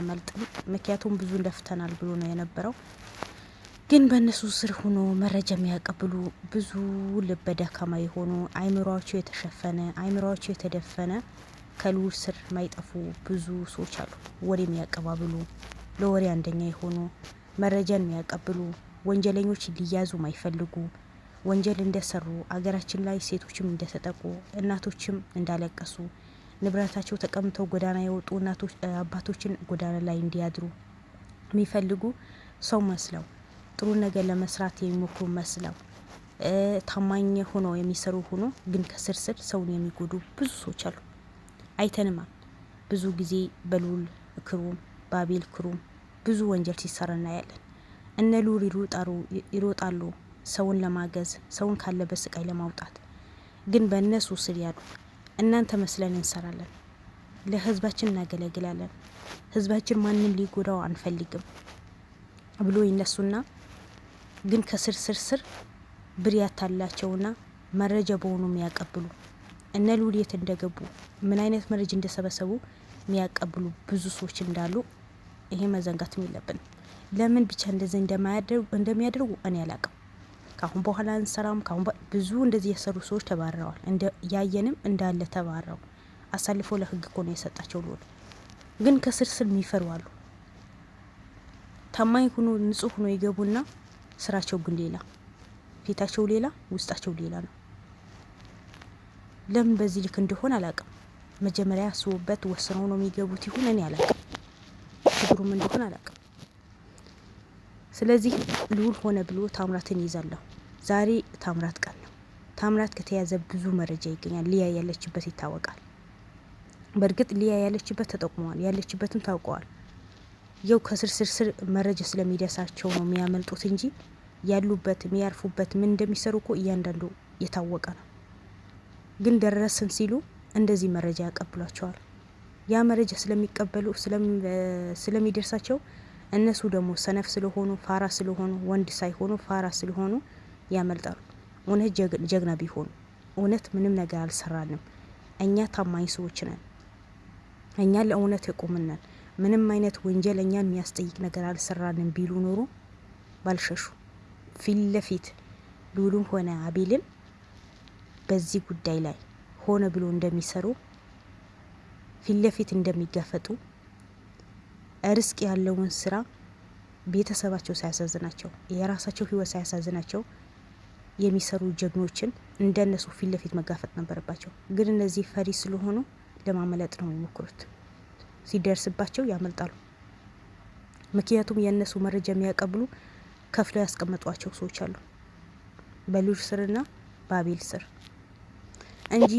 አያመልጥም። ምክንያቱም ብዙ ለፍተናል ብሎ ነው የነበረው። ግን በእነሱ ስር ሆኖ መረጃ የሚያቀብሉ ብዙ ልበ ደካማ የሆኑ አይምሯቸው የተሸፈነ አይምሯቸው የተደፈነ ከልዑል ስር ማይጠፉ ብዙ ሰዎች አሉ። ወሬ የሚያቀባብሉ ለወሬ አንደኛ የሆኑ መረጃን የሚያቀብሉ ወንጀለኞች ሊያዙ ማይፈልጉ ወንጀል እንደሰሩ አገራችን ላይ ሴቶችም እንደተጠቁ እናቶችም እንዳለቀሱ ንብረታቸው ተቀምተው ጎዳና የወጡ እናቶች አባቶችን ጎዳና ላይ እንዲያድሩ የሚፈልጉ ሰው መስለው ጥሩ ነገር ለመስራት የሚሞክሩ መስለው ታማኝ ሆኖ የሚሰሩ ሆኖ ግን ከስር ስር ሰውን የሚጎዱ ብዙ ሰዎች አሉ። አይተንማል። ብዙ ጊዜ በልዑል ክሩም በአቤል ክሩም ብዙ ወንጀል ሲሰራ እናያለን። እነ ልዑል ይሮጣሉ ሰውን ለማገዝ ሰውን ካለበት ስቃይ ለማውጣት። ግን በእነሱ ስር ያሉ እናንተ መስለን እንሰራለን፣ ለህዝባችን እናገለግላለን፣ ህዝባችን ማንም ሊጎዳው አንፈልግም ብሎ ይነሱና ግን ከስር ስር ስር ብር ያታላቸውና መረጃ በሆኑ የሚያቀብሉ እነ ልዑል የት እንደገቡ ምን አይነት መረጃ እንደሰበሰቡ የሚያቀብሉ ብዙ ሰዎች እንዳሉ ይሄ መዘንጋትም የለብንም። ለምን ብቻ እንደዚህ እንደሚያደርጉ እኔ አላቅም። ካሁን በኋላ እንሰራም ብዙ እንደዚህ የሰሩ ሰዎች ተባረዋል። ያየንም እንዳለ ተባረው አሳልፎ ለህግ እኮ ነው የሰጣቸው ልዑል። ግን ከስር ስር የሚፈሩ አሉ። ታማኝ ሆኖ ንጹህ ሆኖ ይገቡና ስራቸው ግን ሌላ፣ ፊታቸው ሌላ፣ ውስጣቸው ሌላ ነው። ለምን በዚህ ልክ እንደሆነ አላቅም። መጀመሪያ ያስቡበት ወስነው ነው የሚገቡት ይሁን እኔ አላቅም። ችግሩም እንደሆነ አላቅም። ስለዚህ ልዑል ሆነ ብሎ ታምራትን ይዛለሁ። ዛሬ ታምራት ቀን ነው። ታምራት ከተያዘ ብዙ መረጃ ይገኛል። ሊያ ያለችበት ይታወቃል። በእርግጥ ሊያ ያለችበት ተጠቁመዋል፣ ያለችበትም ታውቀዋል። ያው ከስር ስር መረጃ ስለሚደርሳቸው ነው የሚያመልጡት እንጂ ያሉበት የሚያርፉበት ምን እንደሚሰሩ እኮ እያንዳንዱ የታወቀ ነው። ግን ደረስን ሲሉ እንደዚህ መረጃ ያቀብሏቸዋል። ያ መረጃ ስለሚቀበሉ ስለሚደርሳቸው እነሱ ደግሞ ሰነፍ ስለሆኑ ፋራ ስለሆኑ ወንድ ሳይሆኑ ፋራ ስለሆኑ ያመልጣሉ። እውነት ጀግና ቢሆኑ እውነት ምንም ነገር አልሰራንም፣ እኛ ታማኝ ሰዎች ነን፣ እኛ ለእውነት የቆምነን፣ ምንም አይነት ወንጀል እኛን የሚያስጠይቅ ነገር አልሰራንም ቢሉ ኖሮ ባልሸሹ ፊት ለፊት ልዑልም ሆነ አቤልን በዚህ ጉዳይ ላይ ሆነ ብሎ እንደሚሰሩ ፊት ለፊት እንደሚጋፈጡ ርስቅ ያለውን ስራ ቤተሰባቸው ሳያሳዝናቸው የራሳቸው ህይወት ሳያሳዝናቸው የሚሰሩ ጀግኖችን እንደነሱ ፊት ለፊት መጋፈጥ ነበረባቸው። ግን እነዚህ ፈሪ ስለሆኑ ለማመለጥ ነው የሚሞክሩት። ሲደርስባቸው ያመልጣሉ። ምክንያቱም የእነሱ መረጃ የሚያቀብሉ ከፍለው ያስቀመጧቸው ሰዎች አሉ፣ በልዑል ስርና በአቤል ስር እንጂ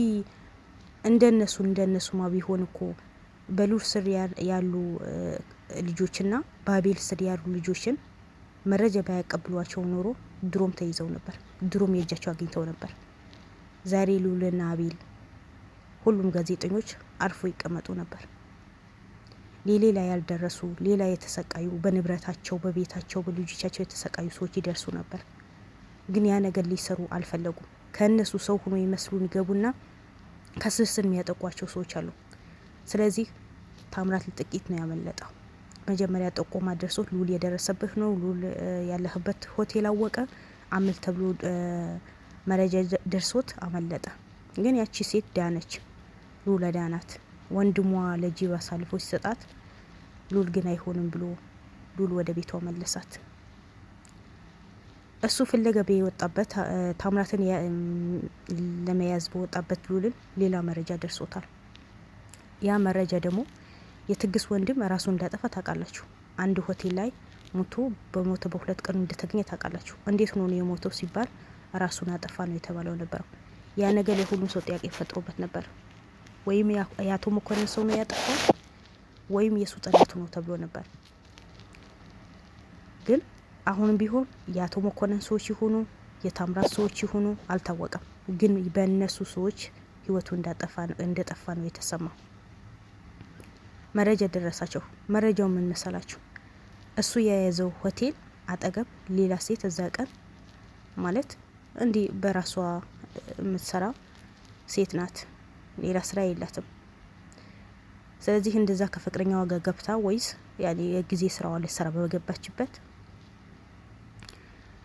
እንደነሱማ ቢሆን እኮ በልዑል ስር ያሉ ልጆችና በአቤል ስር ያሉ ልጆችን መረጃ ባያቀብሏቸው ኖሮ ድሮም ተይዘው ነበር፣ ድሮም የእጃቸው አግኝተው ነበር። ዛሬ ልዑልና አቤል ሁሉም ጋዜጠኞች አርፎ ይቀመጡ ነበር። ሌላ ያልደረሱ ሌላ የተሰቃዩ በንብረታቸው በቤታቸው በልጆቻቸው የተሰቃዩ ሰዎች ይደርሱ ነበር። ግን ያ ነገር ሊሰሩ አልፈለጉም። ከእነሱ ሰው ሆኖ ይመስሉን ይገቡና ከስስር የሚያጠቋቸው ሰዎች አሉ። ስለዚህ ታምራት ጥቂት ነው ያመለጠው። መጀመሪያ ጠቆማ ደርሶት ልዑል የደረሰብህ ነው፣ ልዑል ያለህበት ሆቴል አወቀ አምል ተብሎ መረጃ ደርሶት አመለጠ። ግን ያቺ ሴት ዳነች፣ ልዑል ዳናት። ወንድሟ ለጅብ አሳልፎ ሲሰጣት ልዑል ግን አይሆንም ብሎ ልዑል ወደ ቤቷ መለሳት። እሱ ፍለጋ በወጣበት ታምራትን ለመያዝ በወጣበት ልዑልን ሌላ መረጃ ደርሶታል። ያ መረጃ ደግሞ የትግስ ወንድም ራሱ እንዳጠፋ ታውቃላችሁ። አንድ ሆቴል ላይ ሞቶ በሞተ በሁለት ቀኑ እንደተገኘ ታውቃላችሁ። እንዴት ሆኖ ነው የሞተው ሲባል ራሱን አጠፋ ነው የተባለው ነበረው። ያ ነገር ለሁሉም ሰው ጥያቄ ፈጥሮበት ነበር። ወይም የአቶ መኮንን ሰው ነው ያጠፋው ወይም የሱ ጠላቱ ነው ተብሎ ነበር። ግን አሁንም ቢሆን የአቶ መኮንን ሰዎች ይሆኑ የታምራት ሰዎች ይሆኑ አልታወቀም። ግን በእነሱ ሰዎች ህይወቱ እንደጠፋ ነው የተሰማው። መረጃ ደረሳቸው። መረጃው ምን መሰላችሁ? እሱ የያዘው ሆቴል አጠገብ ሌላ ሴት እዛ ቀን ማለት እንዲህ በራሷ የምትሰራ ሴት ናት፣ ሌላ ስራ የላትም። ስለዚህ እንደዛ ከፍቅረኛዋ ጋር ገብታ ወይስ ያኔ የጊዜ ስራዋ ልትሰራ በገባችበት።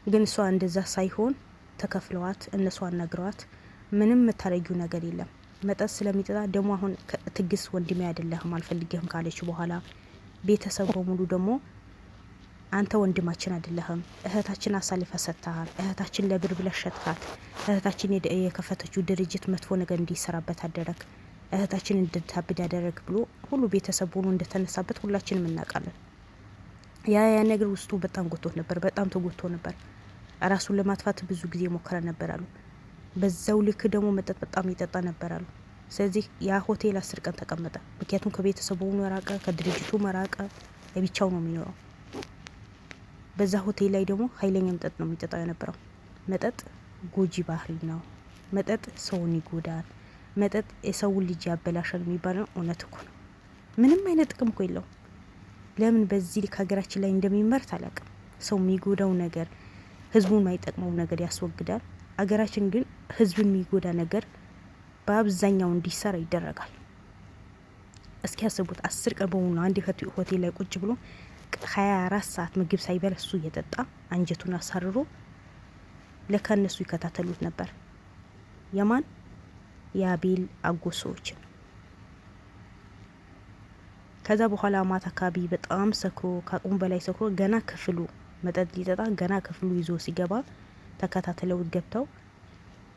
ግን እሷ እንደዛ ሳይሆን ተከፍለዋት እነሱ አናግረዋት ምንም የምታረጊው ነገር የለም መጠጥ ስለሚጠጣ ደግሞ አሁን ትግስት ወንድሜ አይደለህም አልፈልግህም ካለች በኋላ ቤተሰብ በሙሉ ደግሞ አንተ ወንድማችን አይደለህም፣ እህታችን አሳልፈ ሰጥተሃል፣ እህታችን ለብር ብለህ ሸጥካት፣ እህታችን የከፈተችው ድርጅት መጥፎ ነገር እንዲሰራበት አደረግ፣ እህታችን እንድታብድ ያደረግ ብሎ ሁሉ ቤተሰብ ሁሉ እንደተነሳበት ሁላችንም እናውቃለን። ያ ነገር ውስጡ በጣም ጎቶት ነበር፣ በጣም ተጎቶ ነበር። ራሱን ለማጥፋት ብዙ ጊዜ ሞከረ ነበር አሉ። በዛው ልክ ደግሞ መጠጥ በጣም ይጠጣ ነበር አሉ። ስለዚህ ያ ሆቴል 10 ቀን ተቀመጠ። ምክንያቱም ከቤተሰቡ መራቀ፣ ከድርጅቱ መራቀ፣ ለብቻው ነው የሚኖረው። በዛ ሆቴል ላይ ደግሞ ኃይለኛ መጠጥ ነው የሚጠጣው የነበረው። መጠጥ ጎጂ ባህሪ ነው። መጠጥ ሰውን ይጎዳል። መጠጥ የሰውን ልጅ ያበላሻል የሚባለው እውነት እኮ ነው። ምንም አይነት ጥቅም እኮ የለውም። ለምን በዚህ ልክ ሀገራችን ላይ እንደሚመርት አላውቅም። ሰው የሚጎዳው ነገር፣ ህዝቡን የማይጠቅመው ነገር ያስወግዳል። አገራችን ግን ህዝብን የሚጎዳ ነገር በአብዛኛው እንዲሰራ ይደረጋል። እስኪ ያስቡት 10 ቀን በሙሉ አንድ ሆቴል ላይ ቁጭ ብሎ 24 ሰዓት ምግብ ሳይበላ እሱ እየጠጣ አንጀቱን አሳርሮ ለካ እነሱ ይከታተሉት ነበር። የማን የአቤል አጎሶችን። ከዛ በኋላ ማታ አካባቢ በጣም ሰክሮ ከአቅሙ በላይ ሰክሮ ገና ክፍሉ መጠጥ ሊጠጣ ገና ክፍሉ ይዞ ሲገባ ተከታተለውት ገብተው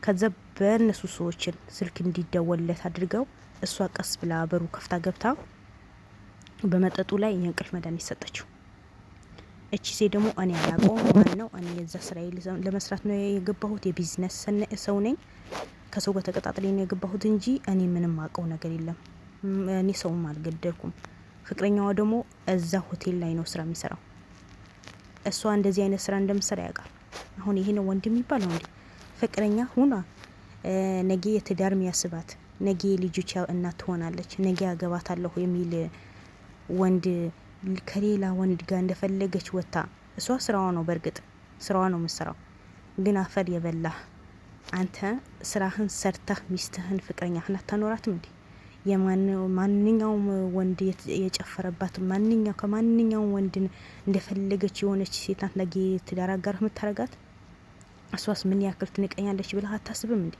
ከዛ በእነሱ ሰዎችን ስልክ እንዲደወልለት አድርገው እሷ ቀስ ብላ በሩ ከፍታ ገብታ በመጠጡ ላይ የእንቅልፍ መድኃኒት ሰጠችው። እቺ ሴት ደግሞ እኔ አላውቀውም ማን ነው፣ እኔ የዛ ስራ ለመስራት ነው የገባሁት፣ የቢዝነስ ሰው ነኝ፣ ከሰው ጋር ተቀጣጥሬ ነው የገባሁት እንጂ እኔ ምንም አውቀው ነገር የለም፣ እኔ ሰውም አልገደልኩም። ፍቅረኛዋ ደግሞ እዛ ሆቴል ላይ ነው ስራ የሚሰራው። እሷ እንደዚህ አይነት ስራ እንደምሰራ ያውቃል። አሁን ይሄ ነው ወንድ የሚባለው እንዴ? ፍቅረኛ ሁና ነገ የትዳር የሚያስባት ነገ ልጆች እናት ትሆናለች፣ ነገ አገባታለሁ የሚል ወንድ ከሌላ ወንድ ጋር እንደፈለገች ወታ እሷ ስራዋ ነው፣ በእርግጥ ስራዋ ነው የምትሰራው። ግን አፈር የበላህ አንተ ስራህን ሰርተህ ሚስትህን ፍቅረኛህን አታኖራትም እንዴ? የማንኛውም ወንድ የጨፈረባት ከማንኛውም ወንድ እንደፈለገች የሆነች ሴት ናት ነገ ትዳር አጋር የምታረጋት። እሷስ ምን ያክል ትንቀኛለች ብለህ አታስብም እንዴ?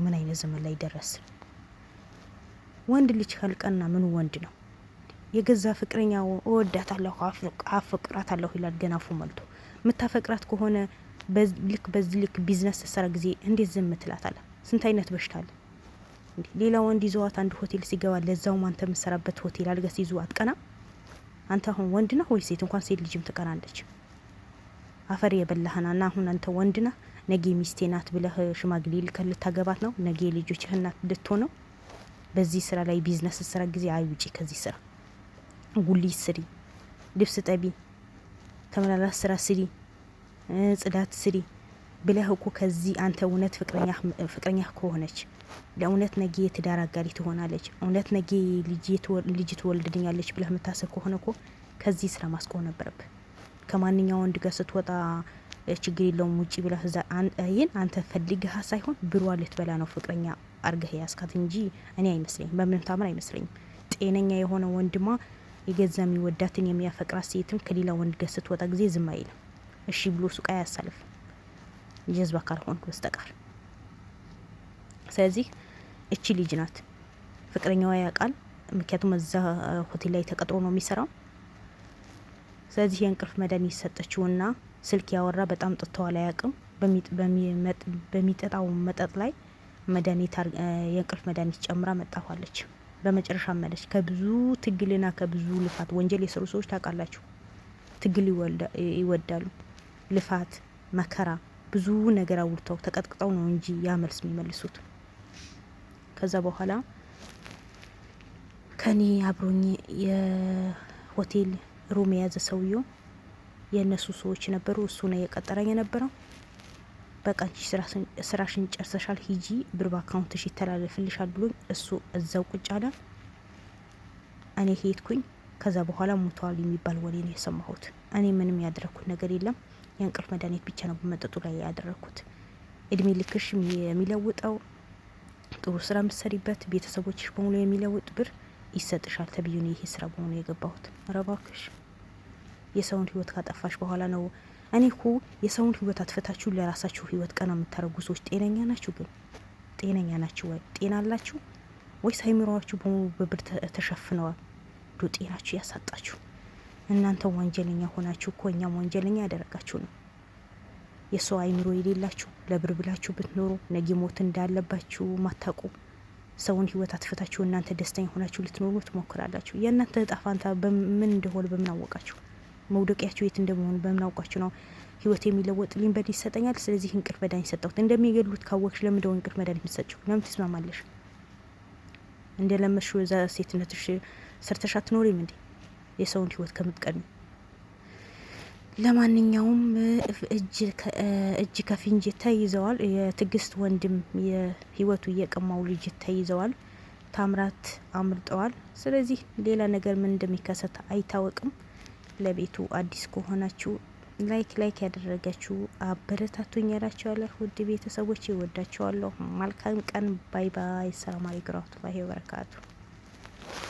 ምን አይነት ዘመን ላይ ደረስ? ወንድ ልጅ ካልቀና ምኑ ወንድ ነው? የገዛ ፍቅረኛው እወዳታለሁ አፈቅራታለሁ ይላል ገና አፉ መልቶ። የምታፈቅራት ከሆነ በዚህ ልክ ቢዝነስ ተሰራ ጊዜ እንዴት ዝም ትላታለህ? ስንት አይነት በሽታ አለ እንዴ? ሌላ ወንድ ይዘዋት አንድ ሆቴል ሲገባ ለዛውም አንተ የምትሰራበት ሆቴል አድርገህ ሲይዙ አትቀና? አንተ አሁን ወንድ ነህ ወይ ሴት? እንኳን ሴት ልጅም ትቀናለች። አፈር የበላህና አሁን አንተ ወንድ ነህ፣ ነገ ሚስቴ ናት ብለህ ሽማግሌ ልከህ ልታገባት ነው፣ ነገ ልጆችህ እናት ልትሆን ነው። በዚህ ስራ ላይ ቢዝነስ ስራ ጊዜ ውጪ ከዚህ ስራ። ጉሊት ስሪ፣ ልብስ ጠቢ፣ ተመላላስ ስራ ስሪ፣ ጽዳት ስሪ ብለህ እኮ ከዚህ አንተ እውነት ፍቅረኛ ከሆነች ለእውነት ነገ የትዳር አጋሪ ትሆናለች፣ እውነት ነገ ልጅ ትወልድልኛለች ብለህ የምታስብ ከሆነ እኮ ከዚህ ስራ ማስቆም ነበረብህ። ከማንኛው ወንድ ጋር ስትወጣ ችግር የለውም ውጪ ብለህ ይህን አንተ ፈልገህ ሳይሆን ብሯ ልትበላ ነው ፍቅረኛ አርገህ ያስካት እንጂ እኔ አይመስለኝም፣ በምንም ታምር አይመስለኝም። ጤነኛ የሆነ ወንድማ የገዛ የሚወዳትን የሚያፈቅራት ሴትም ከሌላ ወንድ ጋር ስትወጣ ጊዜ ዝም አይልም። እሺ ብሎ ሱቃ ያሳልፍ ጀዝባ ካልሆንክ በስተቀር። ስለዚህ እቺ ልጅ ናት ፍቅረኛዋ ያውቃል። ምክንያቱም እዛ ሆቴል ላይ ተቀጥሮ ነው የሚሰራው። ስለዚህ የእንቅልፍ መድኃኒት ሰጠችውና ስልክ ያወራ በጣም ጥተዋል አያውቅም። በሚጠጣው መጠጥ ላይ የእንቅልፍ መድኃኒት ጨምራ መጣፋለች። በመጨረሻ መለች። ከብዙ ትግልና ከብዙ ልፋት ወንጀል የሰሩ ሰዎች ታውቃላችሁ፣ ትግል ይወዳሉ። ልፋት መከራ ብዙ ነገር አውርተው ተቀጥቅጠው ነው እንጂ ያ መልስ የሚመልሱት። ከዛ በኋላ ከኔ አብሮኝ የሆቴል ሩም የያዘ ሰውየው የእነሱ ሰዎች ነበሩ። እሱ ነው የቀጠረኝ የነበረው። በቃ አንቺ ስራሽን ጨርሰሻል፣ ሂጂ ብር በአካውንትሽ ይተላለፍልሻል ብሎኝ እሱ እዛው ቁጭ አለ። እኔ ሄድኩኝ። ከዛ በኋላ ሞተዋል የሚባል ወሬ ነው የሰማሁት። እኔ ምንም ያደረኩት ነገር የለም። የእንቅልፍ መድኃኒት ብቻ ነው በመጠጡ ላይ ያደረኩት። እድሜ ልክሽ የሚለውጠው ጥሩ ስራ ምሰሪበት ቤተሰቦችሽ በሙሉ የሚለውጥ ብር ይሰጥሻል ተብዬ ነው ይሄ ስራ በሆነ የገባሁት። ኧረ እባክሽ የሰውን ህይወት ካጠፋሽ በኋላ ነው። እኔ እኮ የሰውን ህይወት አትፈታችሁ ለራሳችሁ ህይወት ቀና የምታረጉ ሰዎች ጤነኛ ናችሁ? ግን ጤነኛ ናችሁ ወይ? ጤና አላችሁ ወይስ አይምሮዋችሁ በሙሉ በብር ተሸፍነዋል? ዶ ጤናችሁ ያሳጣችሁ እናንተ ወንጀለኛ ሆናችሁ እኮ እኛም ወንጀለኛ ያደረጋችሁ ነው። የሰው አይምሮ የሌላችሁ ለብር ብላችሁ ብትኖሩ ነገ ሞት እንዳለባችሁ ማታውቁ ሰውን ህይወት አትፈታችሁ እናንተ ደስተኛ ሆናችሁ ልትኖሩ ትሞክራላችሁ። የእናንተ እጣ ፋንታ በምን እንደሆነ በምን አወቃችሁ? መውደቂያችሁ የት እንደመሆኑ በምን አውቃችሁ ነው? ህይወት የሚለወጥልኝ በል ይሰጠኛል፣ ስለዚህ እንቅልፍ መድኃኒት ሰጠሁት። እንደሚገሉት ካወቅሽ ለምን ደው እንቅልፍ መድኃኒት የምትሰጪው? ለምን ትስማማለሽ? እንደ ለመድሽው እዛ ሴትነትሽ ሰርተሽ አትኖሪም እንዴ? የሰውን ህይወት ከምትቀድሚ። ለማንኛውም እጅ ከፍንጅ ተይዘዋል። የትግስት ወንድም የህይወቱ እየቀማው ልጅ ተይዘዋል። ታምራት አምልጠዋል። ስለዚህ ሌላ ነገር ምን እንደሚከሰት አይታወቅም። ለቤቱ አዲስ ከሆናችሁ ላይክ ያደረጋችሁ አበረታቱኝ ያላችኋለሁ። ውድ ቤተሰቦች ይወዳችኋለሁ። መልካም ቀን። ባይ ባይ። ሰላም አለይኩም ወራህመቱላሂ ወበረካቱ።